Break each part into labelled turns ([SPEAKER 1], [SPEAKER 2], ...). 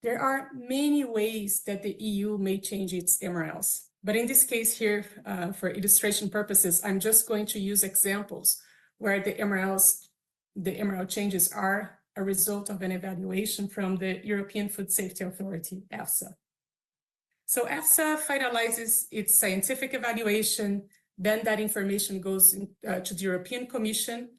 [SPEAKER 1] There are many ways that the EU may change its MRLs, but in this case here, for illustration purposes, I'm just going to use examples where the MRL changes are a result of an evaluation from the European Food Safety Authority, EFSA. So EFSA finalizes its scientific evaluation, then that information goes to the European Commission,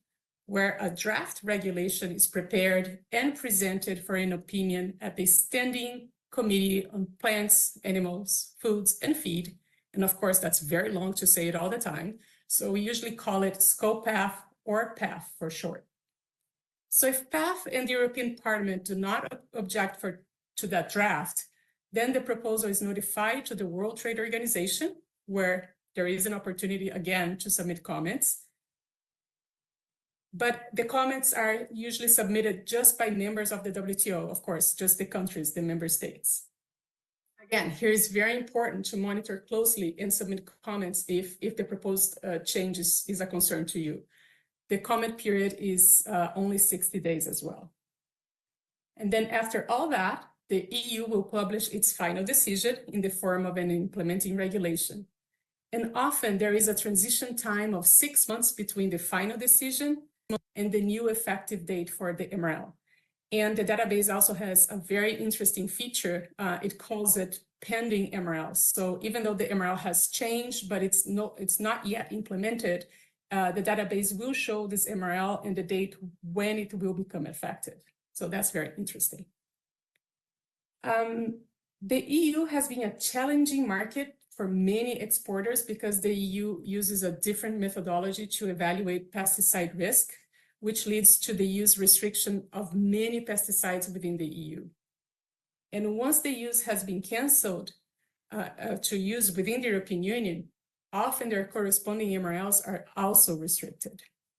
[SPEAKER 1] where a draft regulation is prepared and presented for an opinion at the Standing Committee on Plants, Animals, Foods, and Feed. And of course, that's very long to say it all the time. So we usually call it SCOPAF or PAF for short. So if PAF and the European Parliament do not object to that draft, then the proposal is notified to the World Trade Organization, where there is an opportunity again to submit comments. But the comments are usually submitted just by members of the WTO, of course, just the countries, the member states. Again, here is very important to monitor closely and submit comments if the proposed change is a concern to you. The comment period is only 60 days as well. And then after all that, the EU will publish its final decision in the form of an implementing regulation. And often there is a transition time of 6 months between the final decision and the new effective date for the MRL. And the database also has a very interesting feature. It calls it pending MRL. So even though the MRL has changed, but it's not yet implemented, the database will show this MRL and the date when it will become effective. So that's very interesting. The EU has been a challenging market for many exporters because the EU uses a different methodology to evaluate pesticide risk, which leads to the use restriction of many pesticides within the EU. And once the use has been canceled to use within the European Union, often their corresponding MRLs are also restricted.